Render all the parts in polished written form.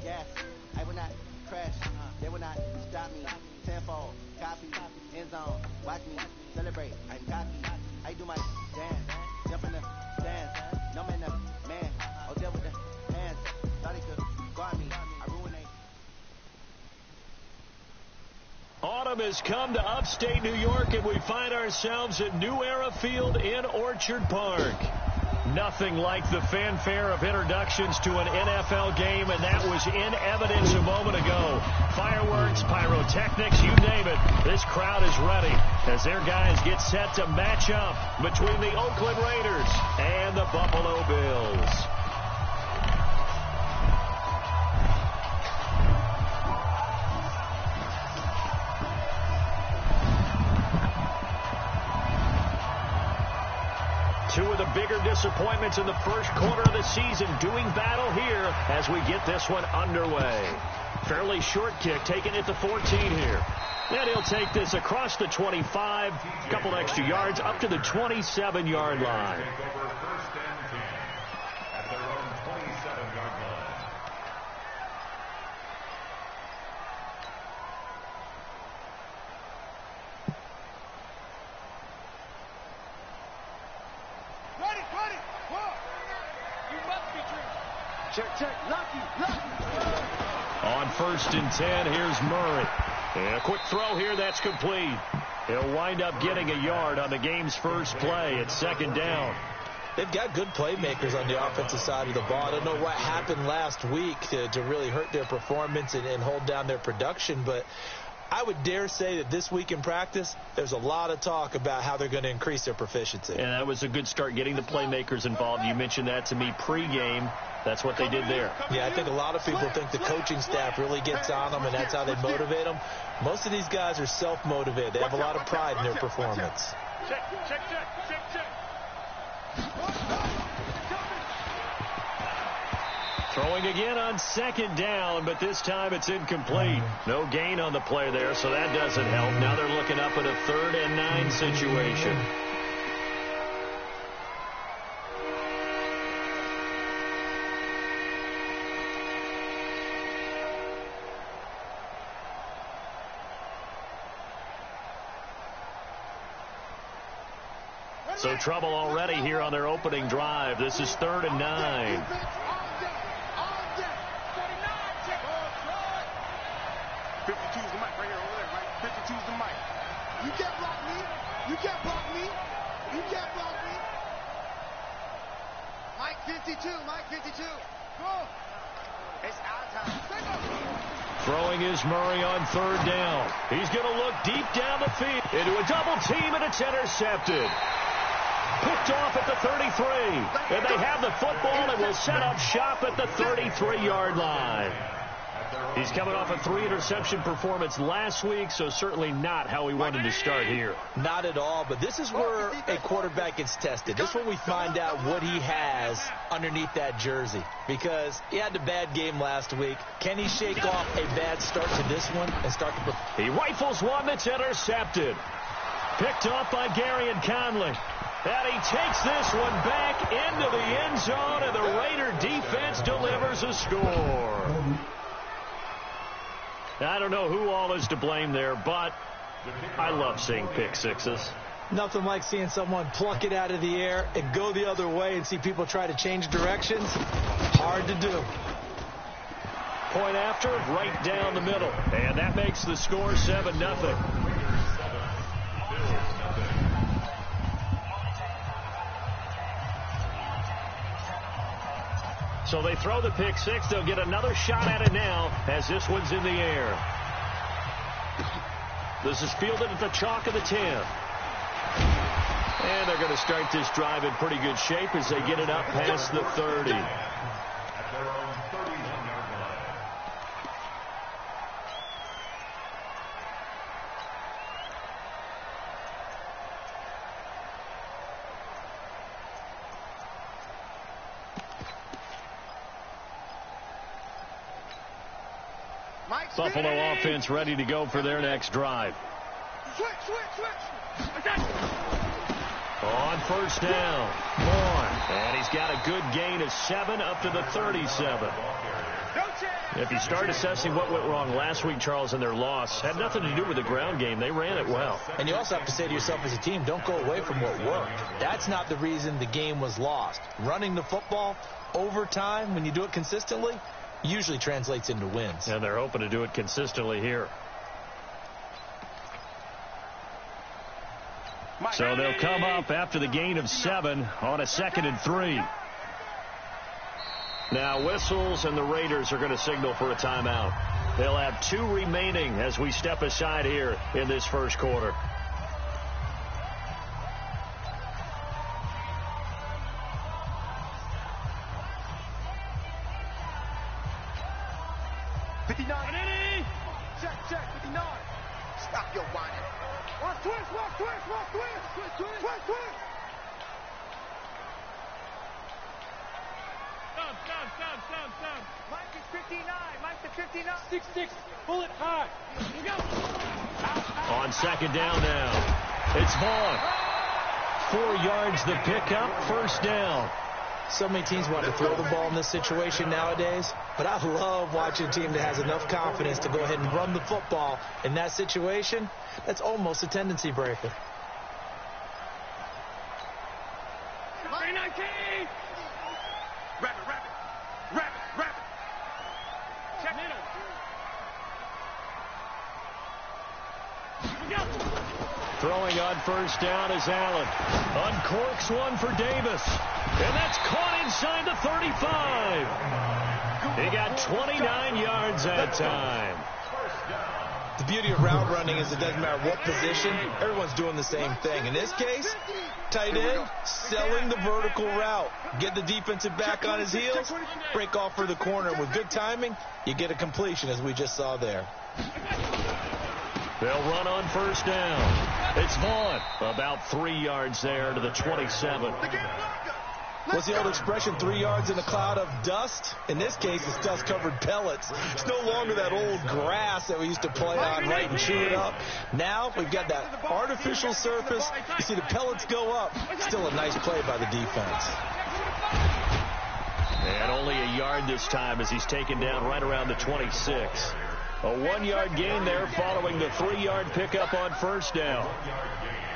gas. I will not crash. They will not stop me. Tenfold, copy, end zone. Watch me celebrate. I'm cocky. I do my dance. Jump in the dance. No man, the man. I'll deal with the hands. Thought he could guard me. I ruined it. Autumn has come to upstate New York, and we find ourselves at New Era Field in Orchard Park. Nothing like the fanfare of introductions to an NFL game, and that was in evidence a moment ago. Fireworks, pyrotechnics, you name it. This crowd is ready as their guys get set to match up between the Oakland Raiders and the Buffalo Bills. Two of the bigger disappointments in the first quarter of the season doing battle here as we get this one underway. Fairly short kick taken at the 14 here. And he'll take this across the 25, a couple extra yards up to the 27-yard line. On 1st and 10, here's Murray. And a quick throw here, that's complete. He'll wind up getting a yard on the game's first play. It's 2nd down. They've got good playmakers on the offensive side of the ball. I don't know what happened last week to really hurt their performance and hold down their production, but I would dare say that this week in practice, there's a lot of talk about how they're going to increase their proficiency. And that was a good start, getting the playmakers involved. You mentioned that to me pregame. That's what they did there. Yeah, I think a lot of people think the coaching staff really gets on them, and that's how they motivate them. Most of these guys are self-motivated. They have a lot of pride in their performance. Check. Throwing again on 2nd down, but this time it's incomplete. No gain on the play there, so that doesn't help. Now they're looking up at a 3rd and 9 situation. So trouble already here on their opening drive. This is 3rd and 9. 52's the mic right here, over there, right? 52's the mic. You can't block me. You can't block me. You can't block me. Mike 52, Mike 52. Go. It's our time. Throwing is Murray on 3rd down. He's going to look deep down the field into a double team, and it's intercepted. Picked off at the 33. And they have the football and will set up shop at the 33-yard line. He's coming off a 3-interception performance last week, so certainly not how he wanted to start here. Not at all, but this is where a quarterback gets tested. This is when we find out what he has underneath that jersey, because he had a bad game last week. Can he shake off a bad start to this one and start to... He rifles one that's intercepted. Picked off by Gary and Conley. And he takes this one back into the end zone, and the Raider defense delivers a score. I don't know who all is to blame there, but I love seeing pick sixes. Nothing like seeing someone pluck it out of the air and go the other way and see people try to change directions. Hard to do. Point after, right down the middle. And that makes the score 7-0. So they throw the pick six. They'll get another shot at it now as this one's in the air. This is fielded at the chalk of the 10. And they're going to start this drive in pretty good shape as they get it up past the 30. Buffalo offense ready to go for their next drive. On first down, Bourne. And he's got a good gain of 7 up to the 37. If you start assessing what went wrong last week, Charles, in their loss, had nothing to do with the ground game. They ran it well. And you also have to say to yourself as a team, don't go away from what worked. That's not the reason the game was lost. Running the football over time, when you do it consistently, usually translates into wins. And they're hoping to do it consistently here. So they'll come up after the gain of 7 on a 2nd and 3. Now whistles, and the Raiders are going to signal for a timeout. They'll have 2 remaining as we step aside here in this first quarter. Check, 59. Stop your whining. Watch twist. Down. Mike is 59. Mike to 59. 6-6. Pull it high. Go. On 2nd down now. It's Vaughn. 4 yards the pickup, 1st down. So many teams want to throw the ball in this situation nowadays, but I love watching a team that has enough confidence to go ahead and run the football in that situation. That's almost a tendency breaker. Rapid. Check middle. Throwing on 1st down is Allen. Uncorks one for Davis. And that's caught inside the 35. He got 29 yards that time. The beauty of route running is it doesn't matter what position. Everyone's doing the same thing. In this case, tight end, selling the vertical route. Get the defensive back on his heels, break off for the corner. With good timing, you get a completion, as we just saw there. They'll run on 1st down. It's Vaughn. About 3 yards there to the 27. What's the old expression, 3 yards in a cloud of dust? In this case, it's dust-covered pellets. It's no longer that old grass that we used to play on, right, and chew it up. Now we've got that artificial surface. You see the pellets go up. Still a nice play by the defense. And only a yard this time as he's taken down right around the 26. A 1-yard gain there following the 3-yard pickup on 1st down.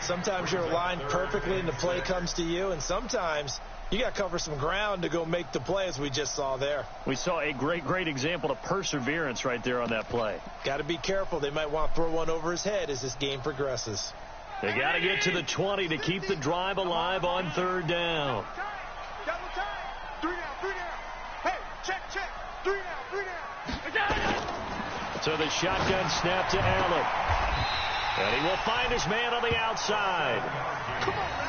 Sometimes you're aligned perfectly and the play comes to you, and sometimes you got to cover some ground to go make the play, as we just saw there. We saw a great example of perseverance right there on that play. Got to be careful. They might want to throw one over his head as this game progresses. They got to get to the 20 to keep the drive alive on 3rd down. Double time. 3 down. Hey, check. 3 down. So the shotgun snap to Allen. And he will find his man on the outside.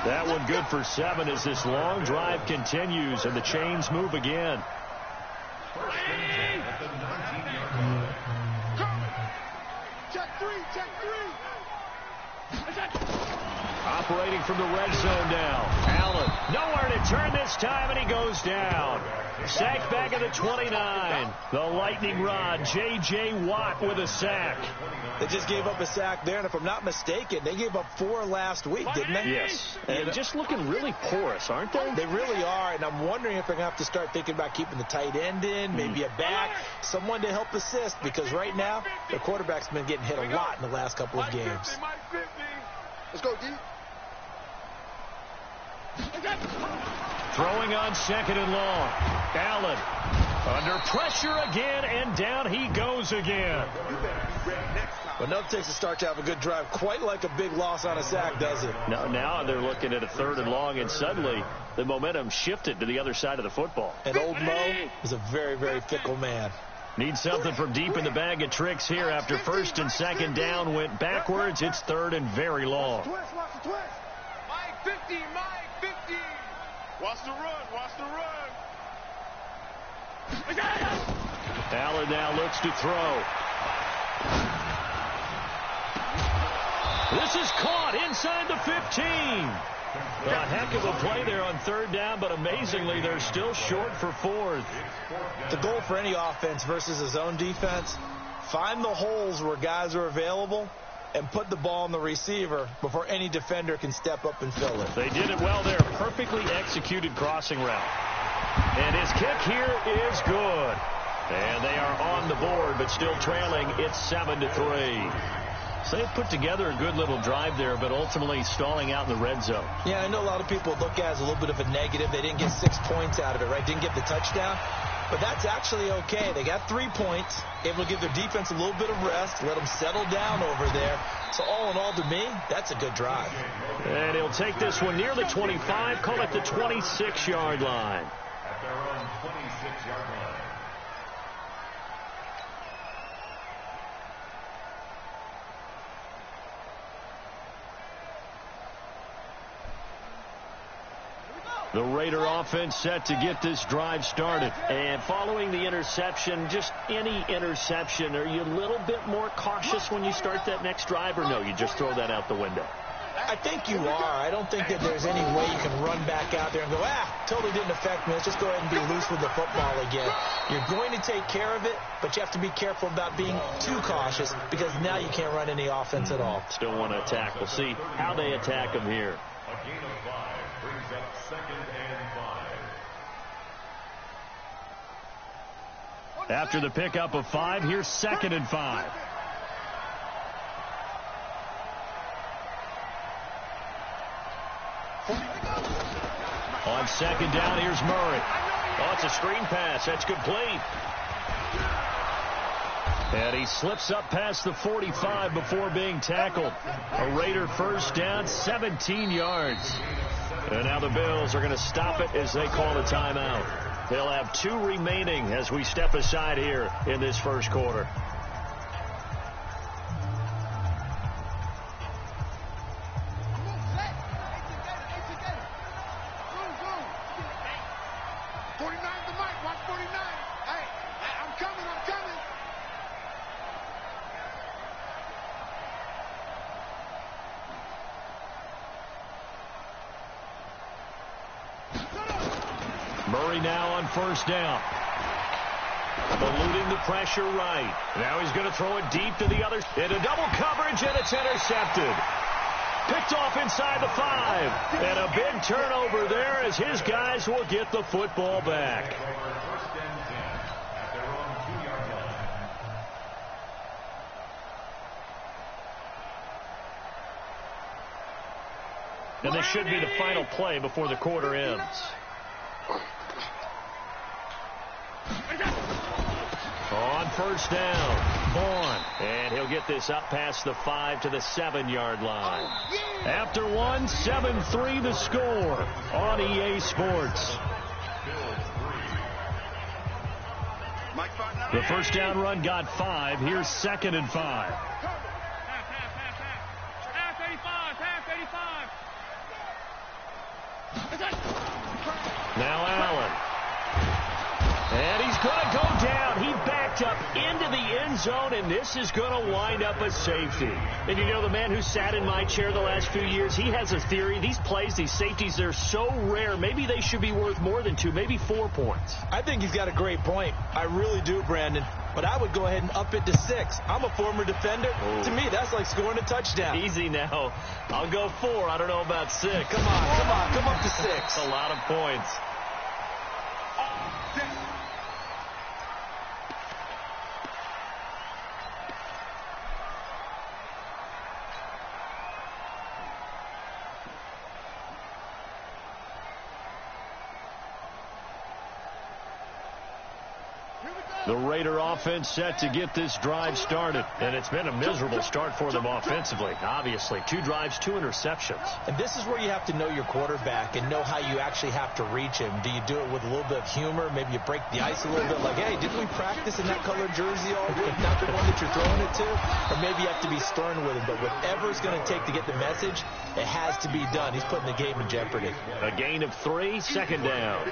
That one good for 7 as this long drive continues and the chains move again. Check 3. Operating from the red zone now. Allen, nowhere to turn this time, and he goes down. Sacked back at the 29. The lightning rod, J.J. Watt with a sack. They just gave up a sack there, and if I'm not mistaken, they gave up 4 last week, didn't they? Yes. And just looking really porous, aren't they? They really are, and I'm wondering if they're going to have to start thinking about keeping the tight end in, maybe a back, someone to help assist, because right now, their quarterback's been getting hit a lot in the last couple of games. Let's go, D. Throwing on 2nd and long. Allen under pressure again, and down he goes again. But nothing takes a start to have a good drive quite like a big loss on a sack, does it? Now they're looking at a 3rd and long, and suddenly the momentum shifted to the other side of the football. And old Mo is a very, very fickle man. Need something from deep in the bag of tricks here after 1st and 2nd down went backwards. It's 3rd and very long. Watch the twist. Mike 50. Watch the run. Allen now looks to throw. This is caught inside the 15. A heck of a play there on 3rd down, but amazingly, they're still short for 4th. The goal for any offense versus a zone defense, find the holes where guys are available and put the ball on the receiver before any defender can step up and fill it. They did it well there. Perfectly executed crossing route. And his kick here is good. And they are on the board, but still trailing. It's 7-3. So they put together a good little drive there, but ultimately stalling out in the red zone. Yeah, I know a lot of people look at it as a little bit of a negative. They didn't get 6 points out of it, right? Didn't get the touchdown. But that's actually okay. They got 3 points, able to give their defense a little bit of rest, let them settle down over there. So all in all, to me, that's a good drive. And he'll take this one near the 25, call it the 26-yard line. At their own 26-yard line. The Raider offense set to get this drive started. And following the interception, just any interception, are you a little bit more cautious when you start that next drive, or no, you just throw that out the window? I think you are. I don't think that there's any way you can run back out there and go, totally didn't affect me. Let's just go ahead and be loose with the football again. You're going to take care of it, but you have to be careful about being too cautious because now you can't run any offense at all. Still want to attack. We'll see how they attack them here. A gain of 5 brings up 2nd and 5. After the pickup of 5, here's 2nd and 5. On 2nd down, here's Murray. Oh, it's a screen pass. That's complete. And he slips up past the 45 before being tackled. A Raider first down, 17 yards. And now the Bills are going to stop it as they call a timeout. They'll have 2 remaining as we step aside here in this first quarter. Murray now on first down. Eluding the pressure right. Now he's going to throw it deep to the other. Into double coverage, and it's intercepted. Picked off inside the 5. And a big turnover there as his guys will get the football back. First and 10 at their own 2-yard line. And this should be the final play before the quarter ends. On first down, Bourne. And he'll get this up past the 5 to the 7-yard line. After 1, 7-3 the score on EA Sports. The first down run got 5. Here's 2nd and 5. Now Allen. And he's going to go down. He backed up into the end zone, and this is going to wind up a safety. And you know, the man who sat in my chair the last few years, he has a theory. These plays, these safeties, they're so rare. Maybe they should be worth more than 2, maybe 4 points. I think he's got a great point. I really do, Brandon. But I would go ahead and up it to 6. I'm a former defender. Ooh. To me, that's like scoring a touchdown. Easy now. I'll go 4. I don't know about 6. Come up to 6. A lot of points. The Raider offense set to get this drive started. And it's been a miserable start for them offensively. Obviously, 2 drives, 2 interceptions. And this is where you have to know your quarterback and know how you actually have to reach him. Do you do it with a little bit of humor? Maybe you break the ice a little bit like, hey, didn't we practice in that colored jersey all week? Not the one that you're throwing it to? Or maybe you have to be stern with him. But whatever it's going to take to get the message, it has to be done. He's putting the game in jeopardy. A gain of 3, 2nd down.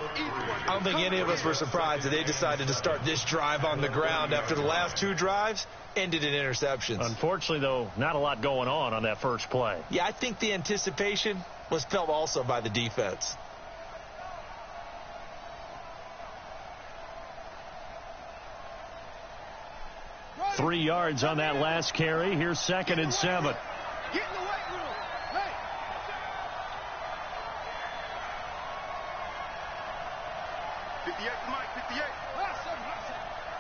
I don't think any of us were surprised that they decided to start this drive on the ground after the last 2 drives ended in interceptions. Unfortunately, though, not a lot going on that first play. Yeah, I think the anticipation was felt also by the defense. Right. 3 yards on that last carry. Here's 2nd and 7. Get in the weight room. Hey.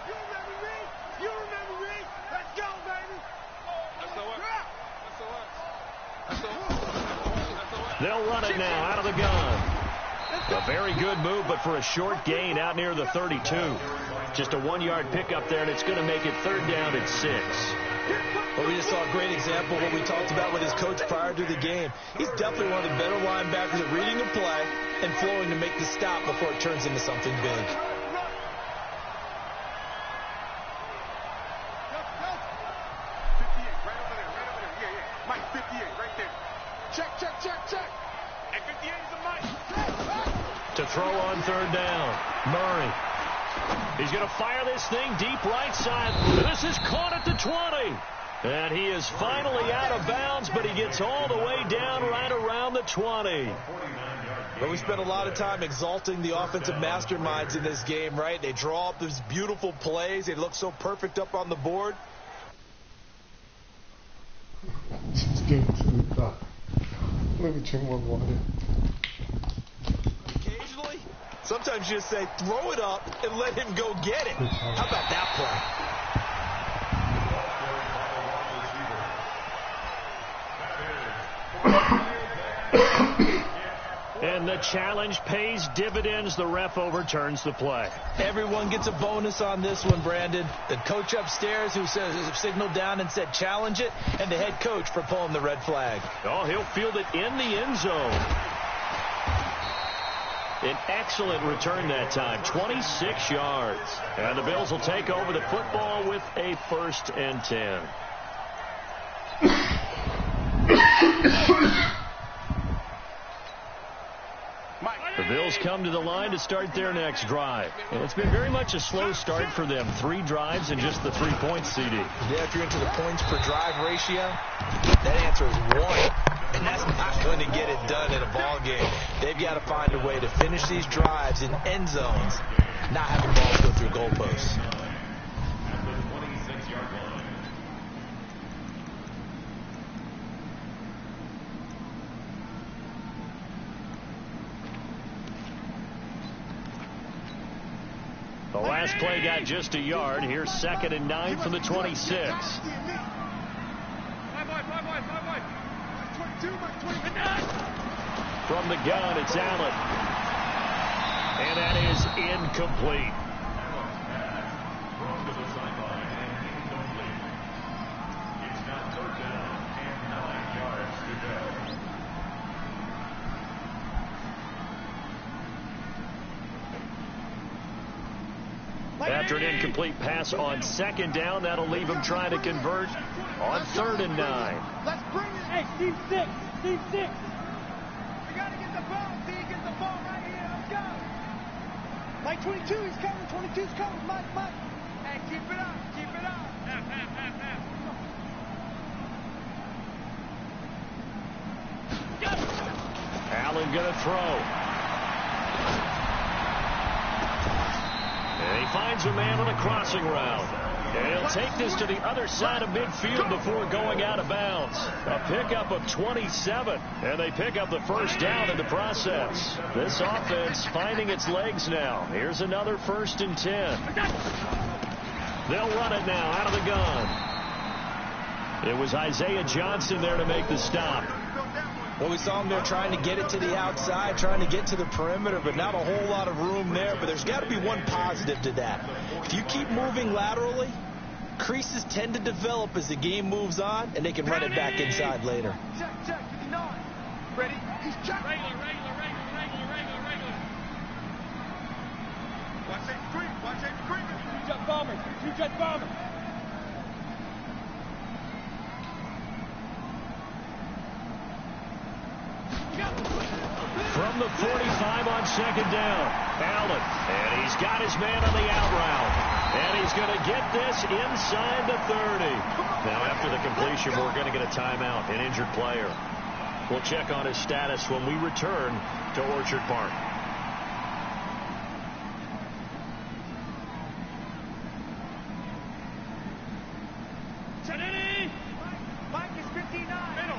You remember me? You remember me? Let's go, baby. That's the what? That's the what? They'll run it now out of the gun. A very good move, but for a short gain out near the 32. Just a 1-yard pickup there, and it's going to make it 3rd down and 6. Well, we just saw a great example of what we talked about with his coach prior to the game. He's definitely one of the better linebackers at reading a play and flowing to make the stop before it turns into something big. 58, right over there. Yeah. Mike, 58, right there. Check. And 58 is a Mike. To throw on 3rd down, Murray. He's going to fire this thing deep right side. This is caught at the 20. And he is finally out of bounds, but he gets all the way down right around the 20. But we spent a lot of time exalting the offensive masterminds in this game, right? They draw up these beautiful plays. They look so perfect up on the board. Just give it to the guy. Let me drink more water. Occasionally, sometimes you just say, throw it up and let him go get it. How about that play? And the challenge pays dividends. The ref overturns the play. Everyone gets a bonus on this one, Brandon. The coach upstairs who signaled down and said challenge it, and the head coach for pulling the red flag. Oh, he'll field it in the end zone. An excellent return that time, 26 yards. And the Bills will take over the football with a 1st and 10. The Bills come to the line to start their next drive. And it's been very much a slow start for them. 3 drives and just the 3 points, CD. Yeah, if you're into the points per drive ratio, that answer is 1. And that's not going to get it done in a ball game. They've got to find a way to finish these drives in end zones, not having balls go through goalposts. The last play got just a yard. Here's 2nd and 9 from the 26. From the gun, it's Allen. And that is incomplete. Thrown to the sideline and incomplete. It's now 3rd down and 9 yards to go. After an incomplete pass on 2nd down, that'll leave him trying to convert on 3rd and 9. Let's bring it. Hey, Steve 6. Steve 6. We got to get the ball. Steve, get the ball right here. Let's go. Mike 22, he's coming. 22's coming. Mike. Hey, keep it up. Keep it up. Half. Allen going to throw. And he finds a man on a crossing route. And he'll take this to the other side of midfield before going out of bounds. A pickup of 27. And they pick up the 1st down in the process. This offense finding its legs now. Here's another 1st and 10. They'll run it now out of the gun. It was Isaiah Johnson there to make the stop. Well, we saw him there trying to get it to the outside, trying to get to the perimeter, but not a whole lot of room there. But there's got to be one positive to that. If you keep moving laterally, creases tend to develop as the game moves on, and they can run it back inside later. Check. 59. Ready? He's check. Regular. Watch that screen. Two-jet bomber. From the 45 on 2nd down, Allen. And he's got his man on the out route. And he's going to get this inside the 30. Now, after the completion, we're going to get a timeout, an injured player. We'll check on his status when we return to Orchard Park. Mike is 59. Middle.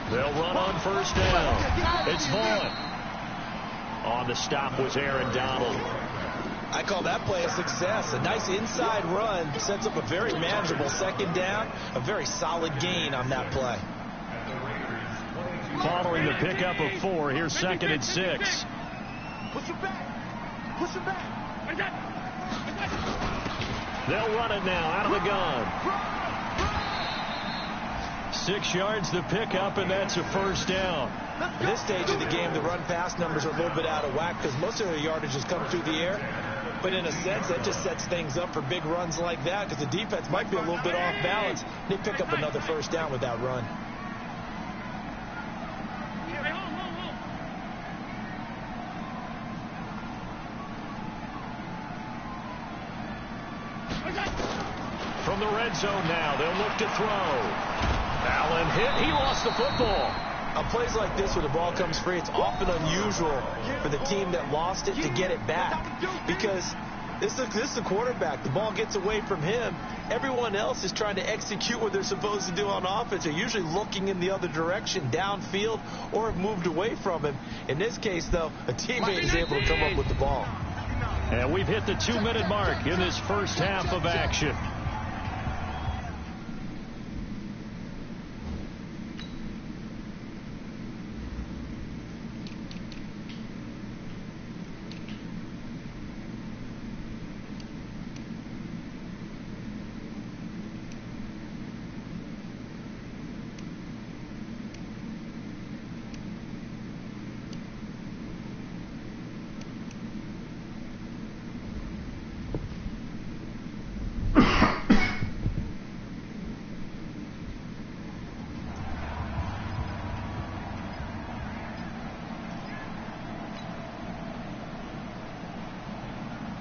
They'll run on 1st down. It's Vaughn. On the stop was Aaron Donald. I call that play a success. A nice inside run sets up a very manageable second down, a very solid gain on that play. Following the pickup of 4, here's 2nd and 6. Push it back. Push it back. They'll run it now out of the gun. 6 yards the pickup, and that's a first down. At this stage of the game, the run-pass numbers are a little bit out of whack because most of their yardage has come through the air. But in a sense, that just sets things up for big runs like that because the defense might be a little bit off balance. They pick up another first down with that run. From the red zone now, they'll look to throw. Allen hit. He lost the football. On plays like this where the ball comes free, it's often unusual for the team that lost it to get it back because this is the quarterback. The ball gets away from him. Everyone else is trying to execute what they're supposed to do on offense. They're usually looking in the other direction, downfield, or have moved away from him. In this case, though, a teammate is able to come up with the ball. And we've hit the 2-minute mark in this first half of action.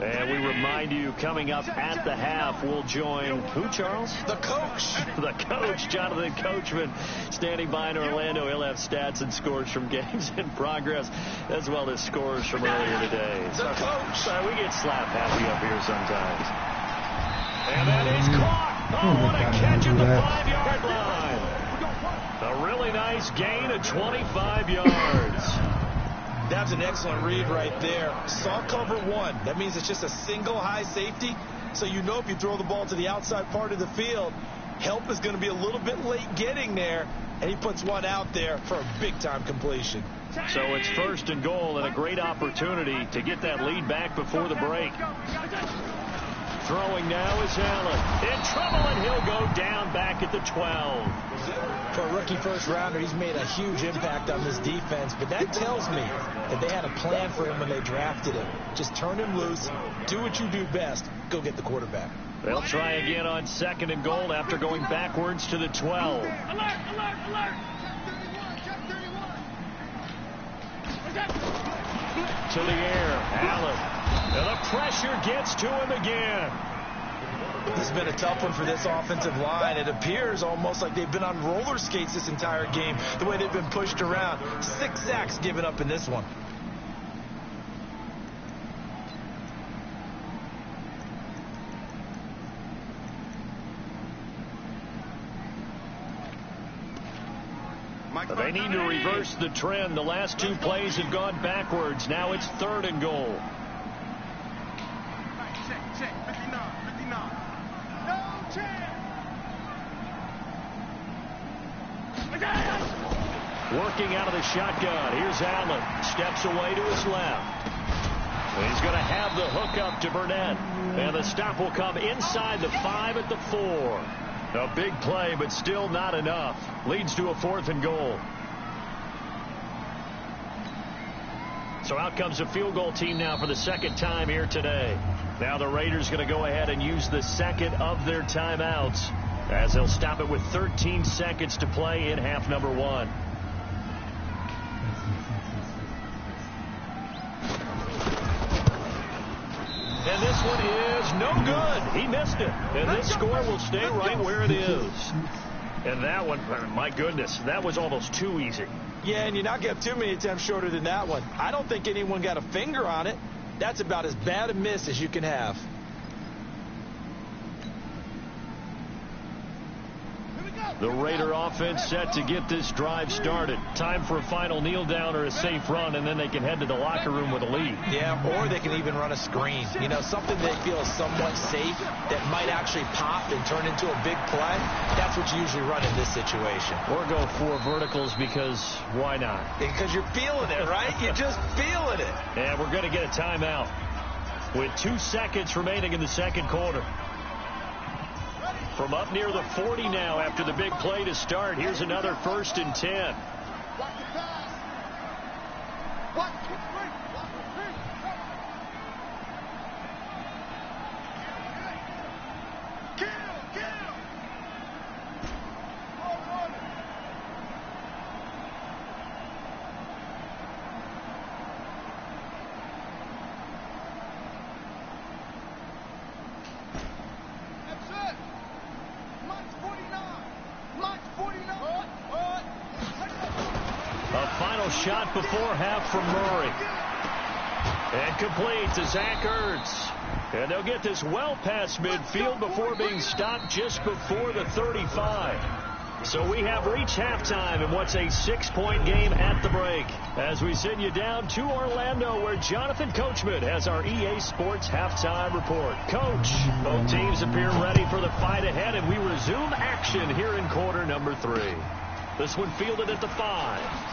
And we remind you, coming up at the half, we'll join who, Charles? The coach. The coach, Jonathan Coachman, standing by in Orlando. He'll have stats and scores from games in progress, as well as scores from earlier today. The coach. Sorry, we get slap happy up here sometimes. And that is caught. Oh, what a catch at the 5-yard line. A really nice gain of 25 yards. That's an excellent read right there. Saw cover 1. That means it's just a single high safety. So you know if you throw the ball to the outside part of the field, help is going to be a little bit late getting there. And he puts one out there for a big-time completion. So it's 1st and goal and a great opportunity to get that lead back before the break. Throwing now is Allen. In trouble, and he'll go down back at the 12. For a rookie first-rounder, he's made a huge impact on this defense, but that tells me that they had a plan for him when they drafted him. Just turn him loose, do what you do best, go get the quarterback. They'll try again on 2nd and goal after going backwards to the 12. Alert, alert, alert. To the air, Allen. And the pressure gets to him again. This has been a tough one for this offensive line. It appears almost like they've been on roller skates this entire game, the way they've been pushed around. 6 sacks given up in this one. They need to reverse the trend. The last 2 plays have gone backwards. Now it's 3rd and goal. Check, 59. No chance. Working out of the shotgun. Here's Allen. Steps away to his left. He's going to have the hook up to Burnett. And the stop will come inside the 5 at the 4. A big play, but still not enough. Leads to a 4th and goal. So out comes the field goal team now for the 2nd time here today. Now the Raiders going to go ahead and use the 2nd of their timeouts as they'll stop it with 13 seconds to play in half number 1. And this one is no good. He missed it. And this score will stay right where it is. And that one, my goodness, that was almost too easy. Yeah, and you're not getting too many attempts shorter than that one. I don't think anyone got a finger on it. That's about as bad a miss as you can have. Here we go. The Raider offense set to get this drive started. Time for a final kneel down or a safe run, and then they can head to the locker room with a lead. Yeah, or they can even run a screen. You know, something they feel is somewhat safe that might actually pop and turn into a big play. That's what you usually run in this situation. Or go 4 verticals because why not? Because you're feeling it, right? You're just feeling it. And we're going to get a timeout with 2 seconds remaining in the second quarter. From up near the 40 now after the big play to start. Here's another 1st and 10. Shot before half from Murray. And complete to Zach Ertz. And they'll get this well past midfield before being stopped just before the 35. So we have reached halftime in what's a 6-point game at the break. As we send you down to Orlando, where Jonathan Coachman has our EA Sports halftime report. Coach, both teams appear ready for the fight ahead, and we resume action here in quarter number 3. This one fielded at the 5.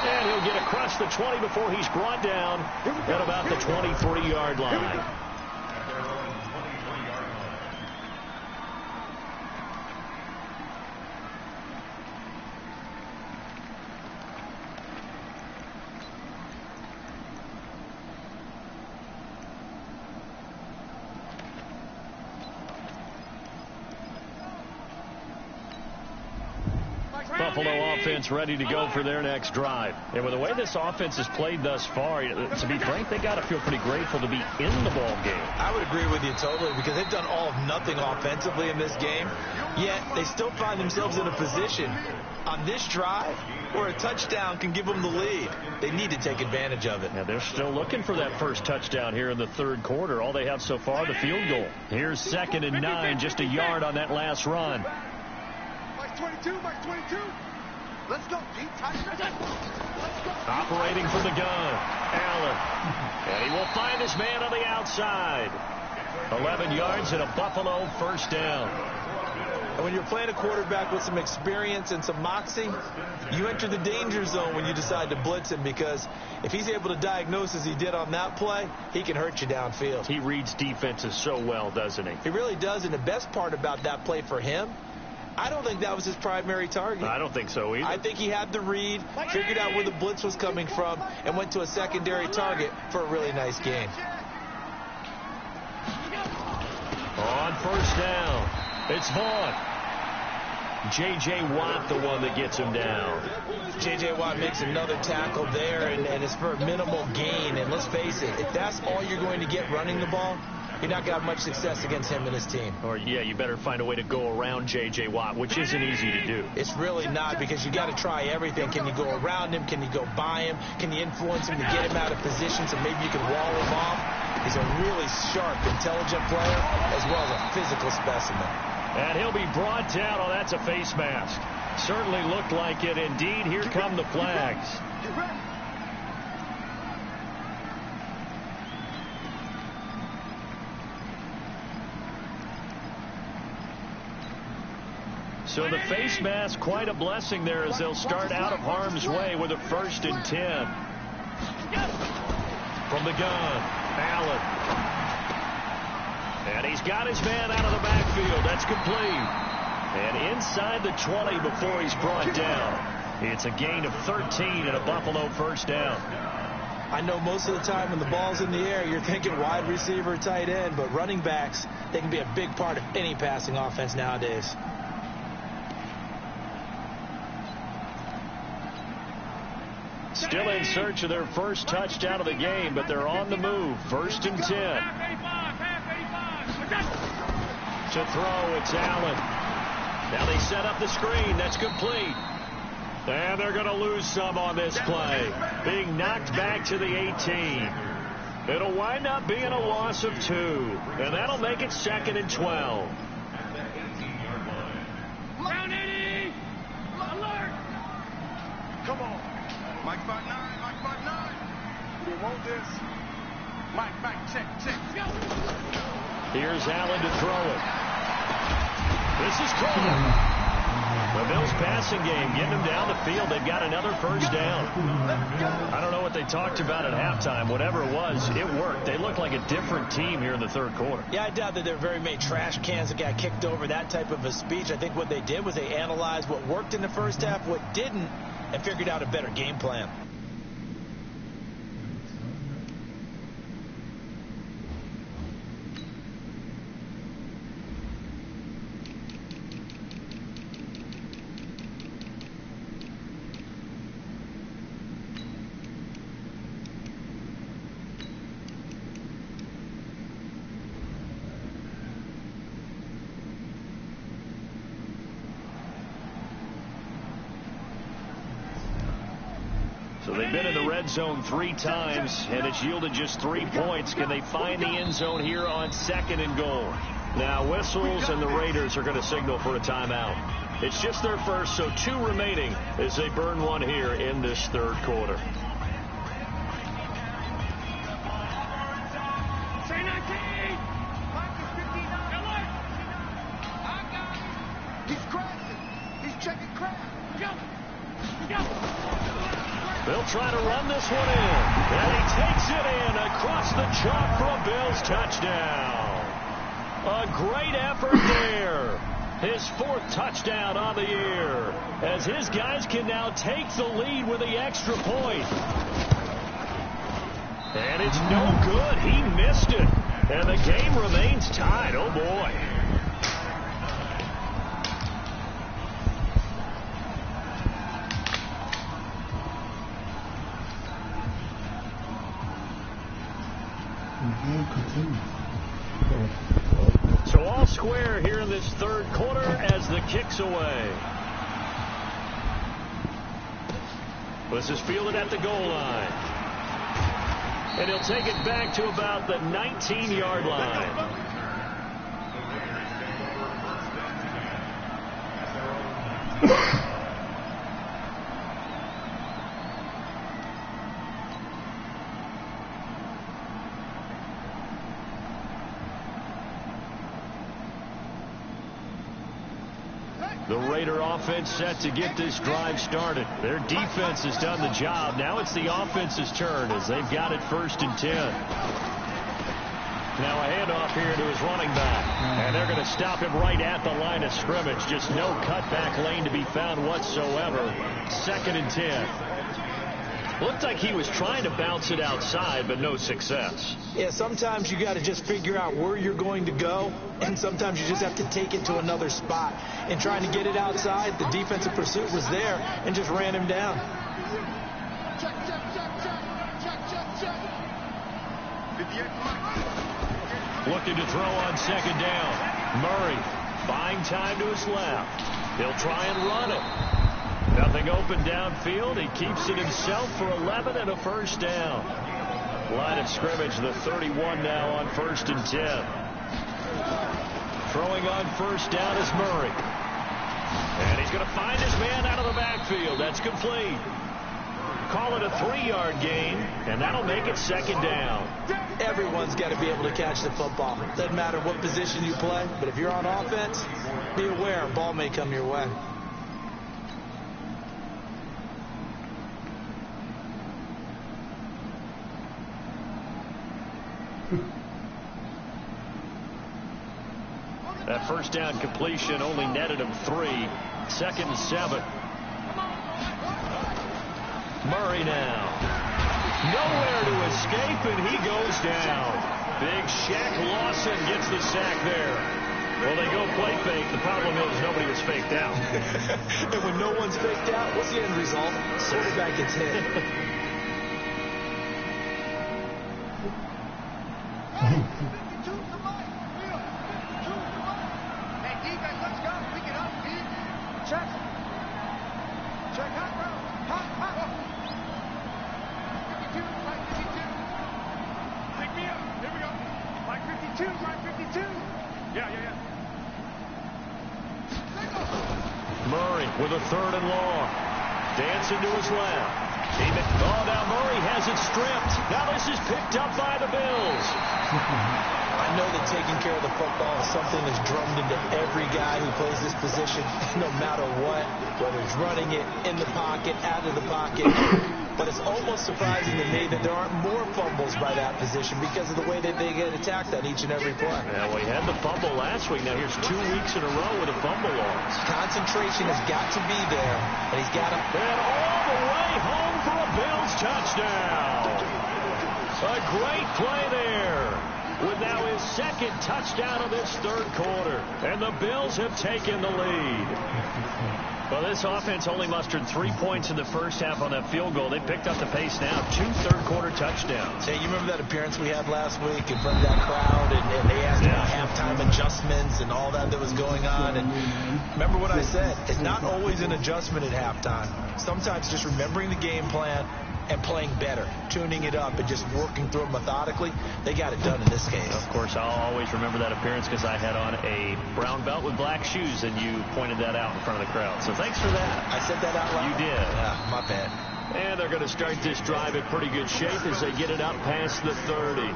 And he'll get across the 20 before he's brought down at about the 23-yard line. Buffalo offense ready to go for their next drive. And with the way this offense has played thus far, to be frank, they got to feel pretty grateful to be in the ball game. I would agree with you totally, because they've done all of nothing offensively in this game, yet they still find themselves in a position on this drive where a touchdown can give them the lead. They need to take advantage of it. Yeah, they're still looking for that first touchdown here in the third quarter. All they have so far, the field goal. Here's 2nd and 9, just a yard on that last run. Mike 22, Mike 22. Let's go, Pete. Operating from the gun, Allen. And he will find his man on the outside. 11 yards and a Buffalo first down. And when you're playing a quarterback with some experience and some moxie, you enter the danger zone when you decide to blitz him, because if he's able to diagnose as he did on that play, he can hurt you downfield. He reads defenses so well, doesn't he? He really does, and the best part about that play for him, I don't think that was his primary target. I don't think so either. I think he had the read, figured out where the blitz was coming from, and went to a secondary target for a really nice gain. On first down, it's Vaughn. J.J. Watt, the one that gets him down. J.J. Watt makes another tackle there, and it's for a minimal gain. And let's face it, if that's all you're going to get running the ball, you're not going to have much success against him and his team. Or, yeah, you better find a way to go around J.J. Watt, which isn't easy to do. It's really not, because you got to try everything. Can you go around him? Can you go by him? Can you influence him to get him out of position so maybe you can wall him off? He's a really sharp, intelligent player, as well as a physical specimen. And he'll be brought down. Oh, that's a face mask. Certainly looked like it. Indeed, here come the flags. So the face mask, quite a blessing there, as they'll start out of harm's way with a 1st and 10. From the gun, Allen. And he's got his man out of the backfield. That's complete. And inside the 20 before he's brought down. It's a gain of 13 and a Buffalo first down. I know most of the time when the ball's in the air, you're thinking wide receiver, tight end, but running backs, they can be a big part of any passing offense nowadays. Still in search of their first touchdown of the game, but they're on the move. 1st and 10. To throw, it's Allen. Now they set up the screen. That's complete. And they're going to lose some on this play. Being knocked back to the 18. It'll wind up being a loss of 2. And that'll make it 2nd and 12. Come on. Mike 5'9", Mike 5'9". You want this? Mike, check. Go. Here's Allen to throw it. This is caught. The Bills passing game getting them down the field. They've got another first down. I don't know what they talked about at halftime. Whatever it was, it worked. They look like a different team here in the third quarter. Yeah, I doubt that there are very many trash cans that got kicked over, that type of a speech. I think what they did was they analyzed what worked in the first half, what didn't, and figured out a better game plan. So they've been in the red zone 3 times, and it's yielded just 3 points. Can they find the end zone here on 2nd and goal? Now whistles, and the Raiders are going to signal for a timeout. It's just their first, so 2 remaining as they burn one here in this third quarter. He's crashing. He's checking crash. Go. They'll try to run this one in. And he takes it in across the chalk for a Bills touchdown. A great effort there. His 4th touchdown on the year, as his guys can now take the lead with the extra point. And it's no good. He missed it. And the game remains tied. Oh, boy. So all square here in this third quarter as the kick's away. This is fielded at the goal line. And he'll take it back to about the 19-yard line. The Raider offense set to get this drive started. Their defense has done the job. Now it's the offense's turn as they've got it 1st and 10. Now a handoff here to his running back. And they're going to stop him right at the line of scrimmage. Just no cutback lane to be found whatsoever. 2nd and 10. Looked like he was trying to bounce it outside, but no success. Yeah, sometimes you got to just figure out where you're going to go, and sometimes you just have to take it to another spot. And trying to get it outside, the defensive pursuit was there and just ran him down. Looking to throw on 2nd down. Murray buying time to his left. He'll try and run it. Nothing open downfield. He keeps it himself for 11 and a first down. Line of scrimmage, the 31 now on 1st and 10. Throwing on 1st down is Murray. And he's going to find his man out of the backfield. That's complete. Call it a 3-yard gain, and that'll make it 2nd down. Everyone's got to be able to catch the football. Doesn't matter what position you play, but if you're on offense, be aware a ball may come your way. That 1st down completion only netted him 3. 2nd and 7. Murray now. Nowhere to escape, and he goes down. Big Shaq Lawson gets the sack there. Well, they go play fake. The problem is nobody was faked out. And when no one's faked out, what's the end result? Quarterback gets hit. Murray with a 3rd and long. Dancing to his left. Now Murray has it stripped. Now this is picked up by the Bills. I know that taking care of the football is something that's drummed into every guy who plays this position, no matter what, whether it's running it, in the pocket, out of the pocket. But it's almost surprising to me that there aren't more fumbles by that position because of the way that they get attacked on each and every play. Yeah, well, he had the fumble last week. Now here's 2 weeks in a row with a fumble loss. Concentration has got to be there, and he's got to... And all the way home for a Bills touchdown. A great play there, with now his second touchdown of this third quarter. And the Bills have taken the lead. Well, this offense only mustered 3 points in the first half on that field goal. They picked up the pace now. 2 third-quarter touchdowns. Hey, you remember that appearance we had last week in front of that crowd, and they asked about halftime adjustments and all that was going on. And remember what I said. It's not always an adjustment at halftime. Sometimes just remembering the game plan and playing better, tuning it up and just working through it methodically. They got it done in this case. Of course, I'll always remember that appearance because I had on a brown belt with black shoes, and you pointed that out in front of the crowd. So thanks for that. I said that out loud? You did. Yeah, my bad. And they're going to start this drive in pretty good shape as they get it up past the 30.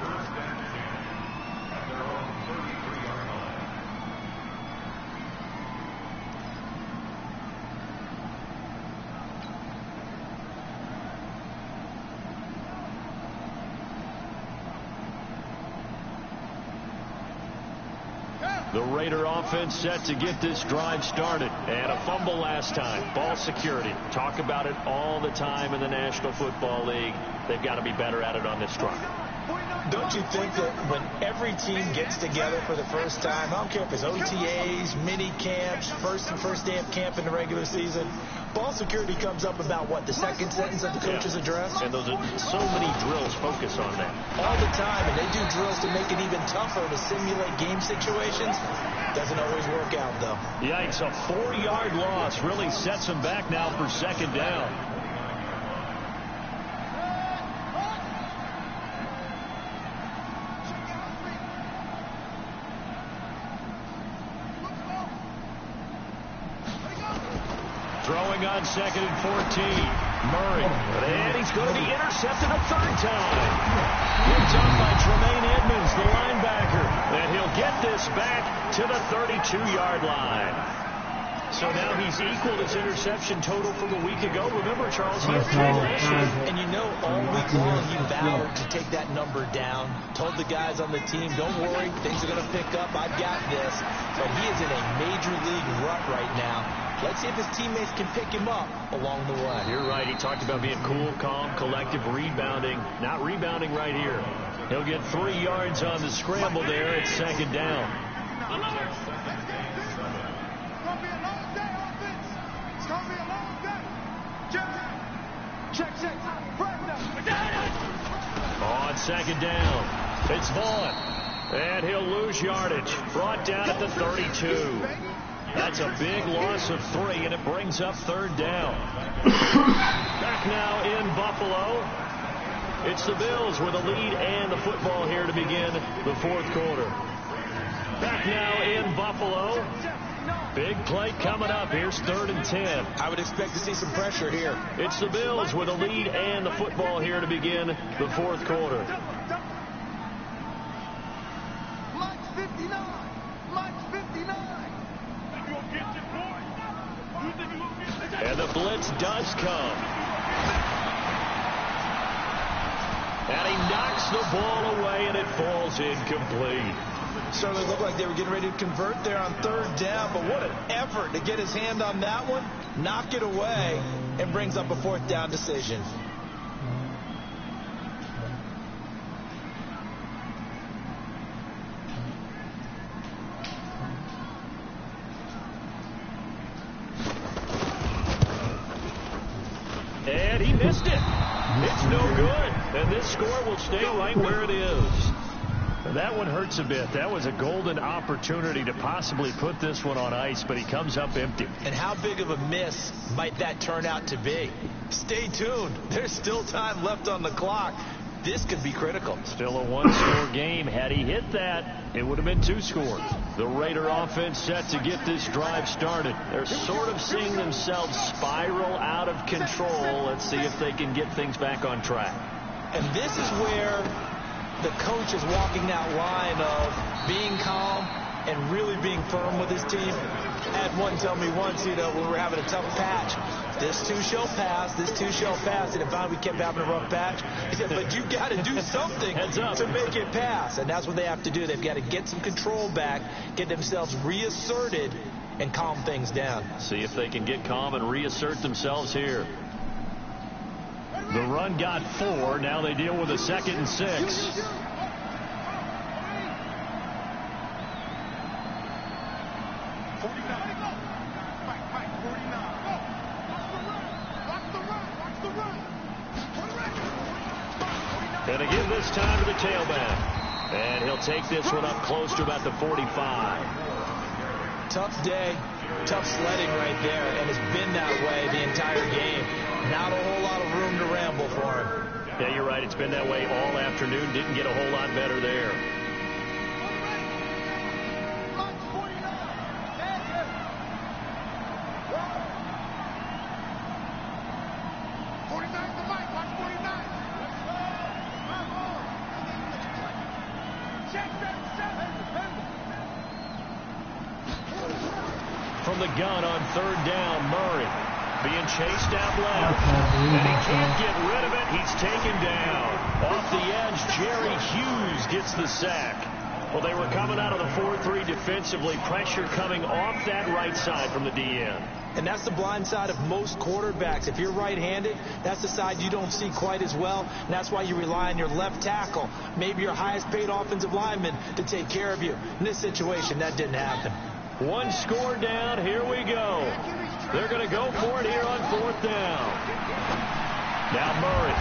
The Raider offense set to get this drive started. And a fumble last time. Ball security. Talk about it all the time in the National Football League. They've got to be better at it on this drive. Don't you think that when every team gets together for the first time, I don't care if it's OTAs, mini camps, first day of camp in the regular season, ball security comes up about what, the second sentence of the coach's address? And those are so many drills focus on that. All the time, and they do drills to make it even tougher to simulate game situations. Doesn't always work out, though. Yikes, a 4-yard loss really sets them back now for second down. Throwing on 2nd and 14. Murray. And he's going to be intercepted a third time. Picked up by Tremaine Edmonds, the linebacker. And he'll get this back to the 32-yard line. So now he's equaled his interception total from a week ago. Remember, Charles, he had 3 last week. And you know, all week long he vowed to take that number down. Told the guys on the team, don't worry, things are going to pick up. I've got this. But he is in a major league rut right now. Let's see if his teammates can pick him up along the way. You're right. He talked about being cool, calm, collective, rebounding. Not rebounding right here. He'll get 3 yards on the scramble there at second down. On second down, it's Vaughn. And he'll lose yardage. Brought down at the 32. That's a big loss of 3, and it brings up third down. Back now in Buffalo. It's the Bills with a lead and the football here to begin the fourth quarter. Back now in Buffalo. Big play coming up. Here's 3rd and 10. I would expect to see some pressure here. It's the Bills with a lead and the football here to begin the fourth quarter. Mike's 59. Mike's 59. And the blitz does come. And he knocks the ball away, and it falls incomplete. Certainly looked like they were getting ready to convert there on 3rd down, but what an effort to get his hand on that one, knock it away, and brings up a 4th down decision. And he missed it. It's no good. And this score will stay right where it is. That one hurts a bit. That was a golden opportunity to possibly put this one on ice, but he comes up empty. And how big of a miss might that turn out to be? Stay tuned. There's still time left on the clock. This could be critical. Still a 1-score game. Had he hit that, it would have been 2 scores. The Raider offense set to get this drive started. They're sort of seeing themselves spiral out of control. Let's see if they can get things back on track. And this is where the coach is walking that line of being calm and really being firm with his team. I had one tell me once, when we were having a tough patch, this too shall pass, this too shall pass. And finally we kept having a rough patch. He said, but you got to do something to make it pass. And that's what they have to do. They've got to get some control back, get themselves reasserted, and calm things down. See if they can get calm and reassert themselves here. The run got 4. Now they deal with a 2nd and 6. And again this time to the tailback. And he'll take this one up close to about the 45. Tough day, tough sledding right there, and it's been that way the entire game. Not a whole lot of room to ramble for him. Yeah, you're right. It's been that way all afternoon. Didn't get a whole lot better there. From the gun on 3rd down, Murray being chased out left, and he can't get rid of it. He's taken down. Off the edge, Jerry Hughes gets the sack. Well, they were coming out of the 4-3 defensively. Pressure coming off that right side from the DN. And that's the blind side of most quarterbacks. If you're right-handed, that's the side you don't see quite as well. And that's why you rely on your left tackle, maybe your highest-paid offensive lineman, to take care of you. In this situation, that didn't happen. One score down. Here we go. They're going to go for it here on 4th down. Now Murray.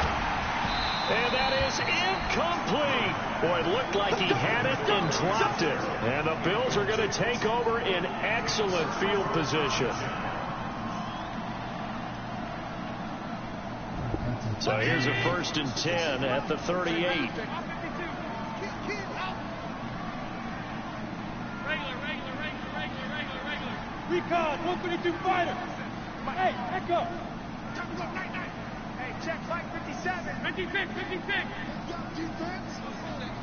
And that is incomplete. Boy, it looked like he had it and dropped it. And the Bills are going to take over in excellent field position. So here's a 1st and 10 at the 38. Recon, 132 fighter. Hey, echo. Hey, check flight 57. 56, 56.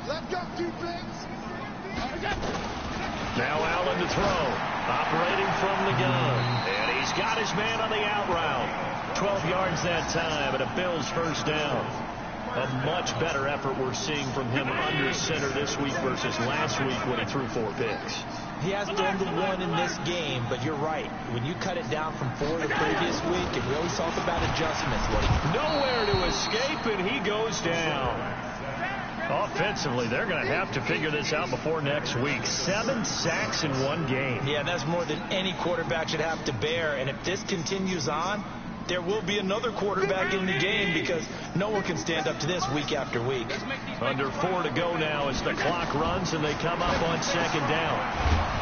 Let's go, defense. Now Allen to throw. Operating from the gun. And he's got his man on the out route. 12 yards that time, and a Bills 1st down. A much better effort we're seeing from him under center this week versus last week when he threw 4 picks. He has thrown the 1 in this game, but you're right. When you cut it down from 4 the previous week, and we always talk about adjustments. Nowhere to escape, and he goes down. Offensively, they're going to have to figure this out before next week. 7 sacks in 1 game. Yeah, that's more than any quarterback should have to bear. And if this continues on, there will be another quarterback in the game because no one can stand up to this week after week. Under 4 to go now as the clock runs and they come up on 2nd down.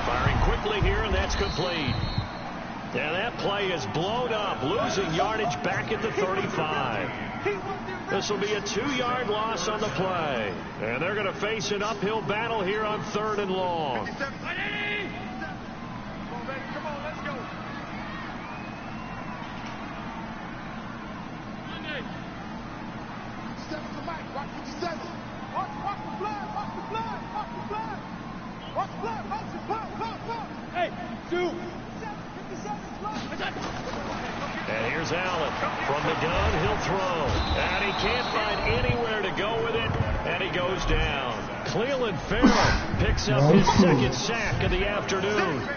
Firing quickly here, and that's complete. And that play is blown up, losing yardage back at the 35. This will be a 2-yard loss on the play. And they're going to face an uphill battle here on 3rd and long. And here's Allen. From the gun, he'll throw. And he can't find anywhere to go with it. And he goes down. Cleveland Farrell picks up his 2nd sack of the afternoon.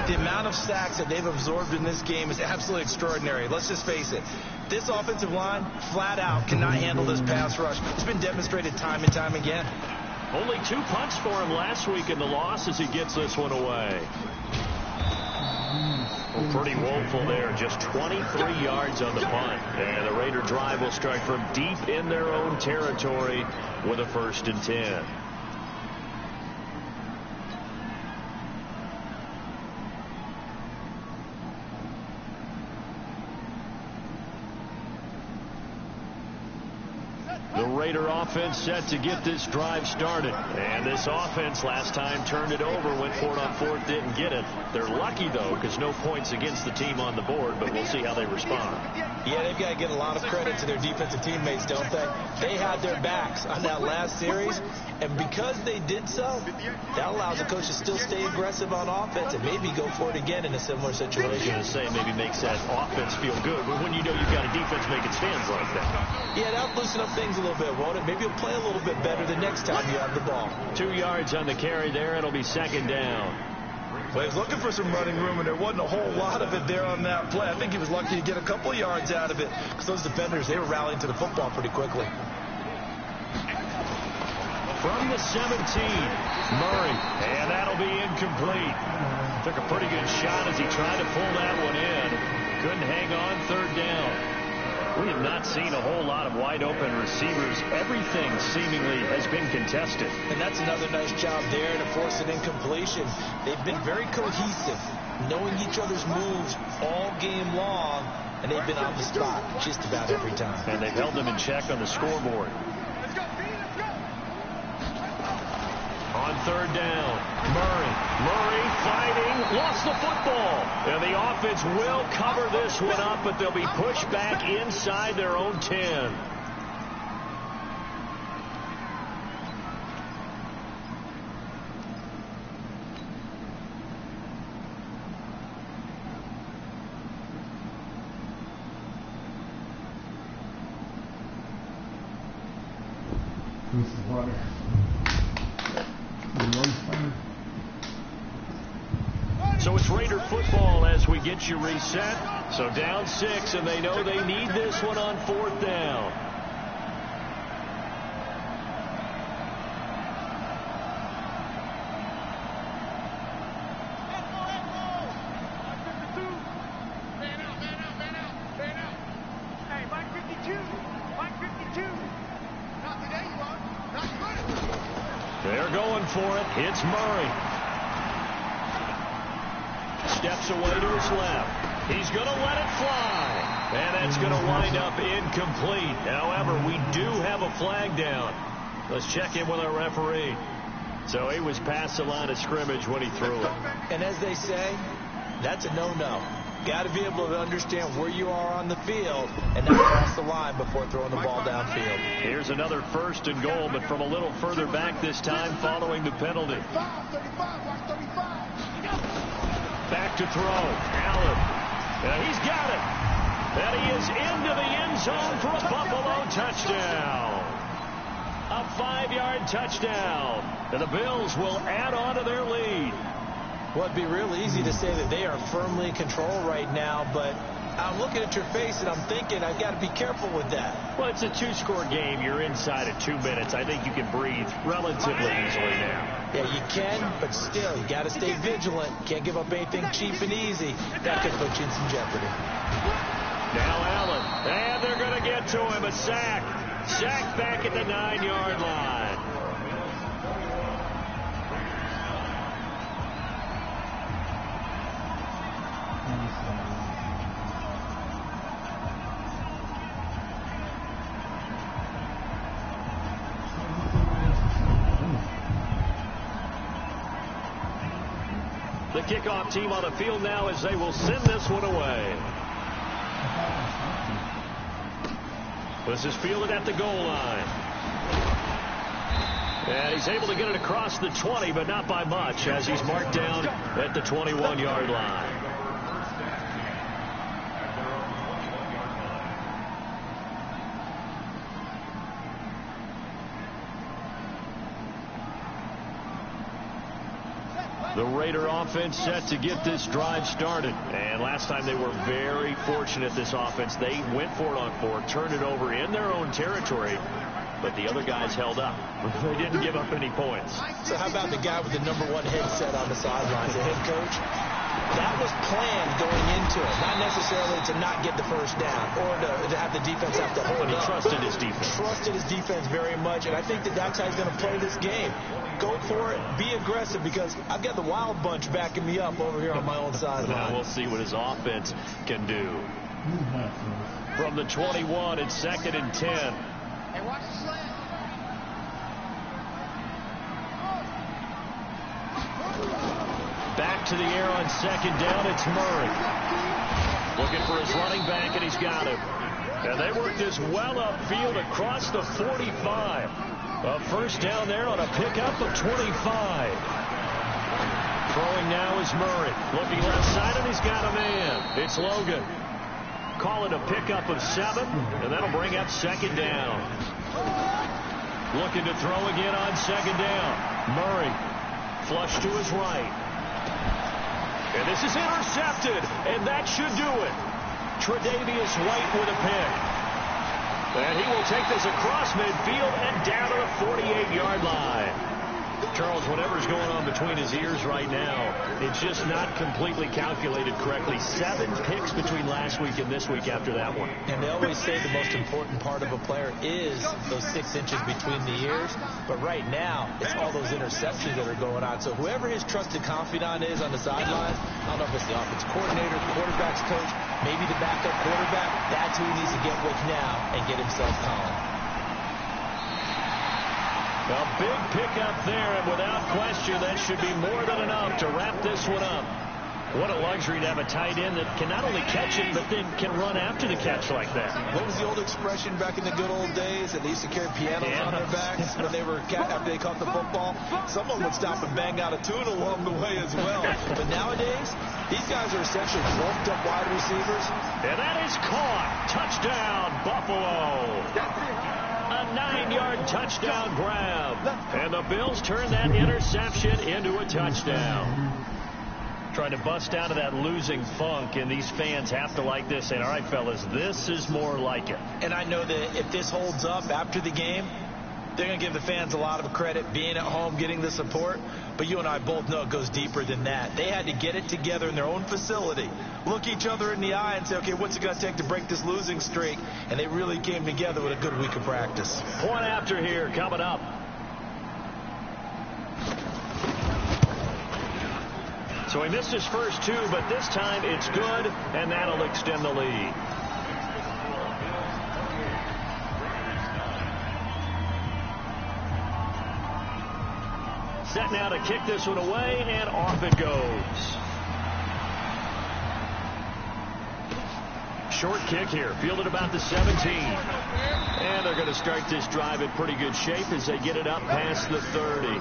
The amount of sacks that they've absorbed in this game is absolutely extraordinary. Let's just face it. This offensive line, flat out, cannot handle this pass rush. It's been demonstrated time and time again. Only 2 punts for him last week in the loss as he gets this one away. Well, pretty woeful there. Just 23 yards on the punt. And the Raider drive will start from deep in their own territory with a 1st and 10. The Raider offense set to get this drive started. And this offense last time turned it over, went for it on fourth, didn't get it. They're lucky, though, because no points against the team on the board, but we'll see how they respond. Yeah, they've got to give a lot of credit to their defensive teammates, don't they? They had their backs on that last series, and because they did so, that allows the coach to still stay aggressive on offense and maybe go for it again in a similar situation. I was going to say, maybe makes that offense feel good, but when you know you've got a defense making stands like that. Yeah, that'll loosen up things a little bit, won't it? Maybe you'll play a little bit better the next time you have the ball. 2 yards on the carry there. It'll be second down. Well, he was looking for some running room, and there wasn't a whole lot of it there on that play. I think he was lucky to get a couple of yards out of it, because those defenders, they were rallying to the football pretty quickly. From the 17, Murray, and that'll be incomplete. Took a pretty good shot as he tried to pull that one in. Couldn't hang on, third down. We have not seen a whole lot of wide-open receivers. Everything seemingly has been contested. And that's another nice job there to force an incompletion. They've been very cohesive, knowing each other's moves all game long, and they've been on the spot just about every time. And they've held them in check on the scoreboard. On third down, Murray fighting, lost the football. And the offense will cover this one up, but they'll be pushed back inside their own 10. This is water. So it's Raider football as we get you reset. So down 6, and they know they need this one on fourth down. They're going for it. It's Murray. Steps away to his left. He's going to let it fly. And that's going to wind up incomplete. However, we do have a flag down. Let's check in with our referee. So he was past the line of scrimmage when he threw it. And as they say, that's a no-no. Got to be able to understand where you are on the field and not cross the line before throwing the ball downfield. Here's another 1st and goal, but from a little further back this time following the penalty. Back to throw. Allen. He's got it. And he is into the end zone for a Buffalo touchdown. A 5-yard touchdown. And the Bills will add on to their lead. Well, it'd be real easy to say that they are firmly in control right now, but I'm looking at your face and I'm thinking I've got to be careful with that. Well, it's a 2-score game. You're inside at 2 minutes. I think you can breathe relatively easily now. Yeah, you can, but still, you got to stay vigilant. Can't give up anything cheap and easy. That could put you in some jeopardy. Now Allen, and they're going to get to him. A sack. Sack back at the 9-yard line. The kickoff team on the field now as they will send this one away. This is fielded at the goal line. And he's able to get it across the 20, but not by much, as he's marked down at the 21-yard line. The Raider offense set to get this drive started. And last time they were very fortunate, this offense. They went for it on 4, turned it over in their own territory, but the other guys held up. They didn't give up any points. So how about the guy with the #1 headset on the sidelines, the head coach? That was planned going into it, not necessarily to not get the first down or to have the defense have to hold But he up. trusted his defense. Trusted his defense very much, and I think that that's how he's going to play this game. Go for it, be aggressive, because I've got the wild bunch backing me up over here on my own sideline. Now we'll see what his offense can do. From the 21, it's 2nd and 10. Hey, watch the slant. Back to the air on second down. It's Murray. Looking for his running back, and he's got him. And they work this well upfield across the 45. A first down there on a pickup of 25. Throwing now is Murray. Looking left side, and he's got a man. It's Logan. Call it a pickup of 7, and that'll bring up second down. Looking to throw again on second down. Murray. Flush to his right. And this is intercepted, and that should do it. Tre'Davious White with a pick. And he will take this across midfield and down to the 48-yard line. Charles, whatever's going on between his ears right now, it's just not completely calculated correctly. 7 picks between last week and this week after that one. And they always say the most important part of a player is those 6 inches between the ears. But right now, it's all those interceptions that are going on. So whoever his trusted confidant is on the sidelines, I don't know if it's the offense coordinator, quarterback's coach, maybe the backup quarterback, that's who he needs to get with now and get himself calm. A big pickup there, and without question, that should be more than enough to wrap this one up. What a luxury to have a tight end that can not only catch it, but then can run after the catch like that. What was the old expression back in the good old days that they used to carry pianos on their backs when they were after they caught the football? Someone would stop and bang out a tune along the way as well. But nowadays, these guys are essentially bulked up wide receivers. And that is caught. Touchdown, Buffalo. A 9-yard touchdown grab. And the Bills turn that interception into a touchdown. Trying to bust out of that losing funk, and these fans have to like this. And all right, fellas, this is more like it. And I know that if this holds up after the game, they're going to give the fans a lot of credit, being at home, getting the support. But you and I both know it goes deeper than that. They had to get it together in their own facility, look each other in the eye and say, okay, what's it going to take to break this losing streak? And they really came together with a good week of practice. Point after here coming up. So he missed his first 2, but this time it's good, and that'll extend the lead. Set now to kick this one away, and off it goes. Short kick here, fielded about the 17. And they're going to start this drive in pretty good shape as they get it up past the 30.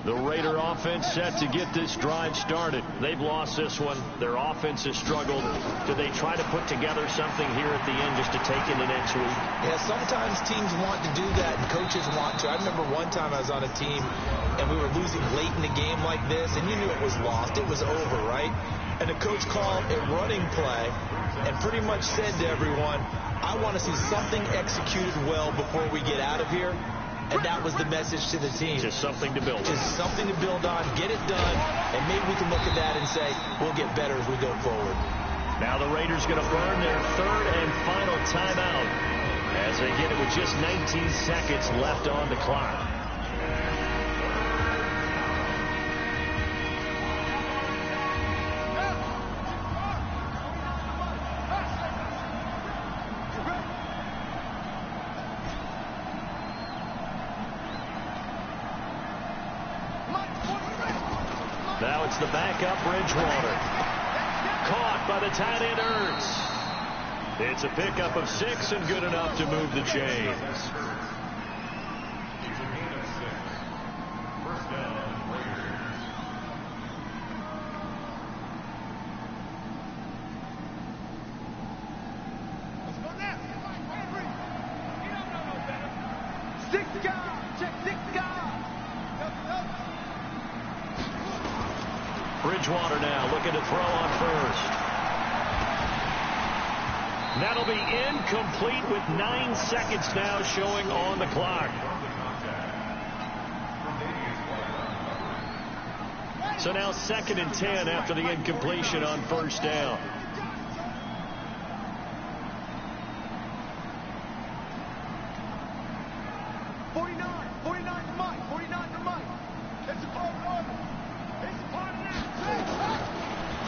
The Raider offense set to get this drive started. They've lost this one. Their offense has struggled. Do they try to put together something here at the end just to take into next week? Yeah, sometimes teams want to do that, and coaches want to. I remember one time I was on a team, and we were losing late in the game like this, and you knew it was lost. It was over, right? And the coach called a running play and pretty much said to everyone, I want to see something executed well before we get out of here. And that was the message to the team. Just something to build on. Just something to build on, get it done, and maybe we can look at that and say, we'll get better as we go forward. Now the Raiders going to burn their 3rd and final timeout as they get it with just 19 seconds left on the clock. Now it's the backup Bridgewater. Caught by the tight end Ertz. It's a pickup of 6 and good enough to move the chains. First down, Raiders. Let's go now. Six guard. Check 6 guard. Bridgewater now looking to throw on first. That'll be incomplete with 9 seconds now showing on the clock. So now 2nd and 10 after the incompletion on first down.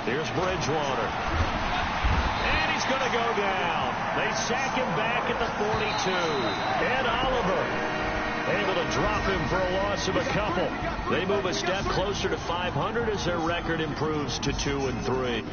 Here's Bridgewater. And he's going to go down. They sack him back at the 42. Ed Oliver able to drop him for a loss of a couple. They move a step closer to 500 as their record improves to 2-3.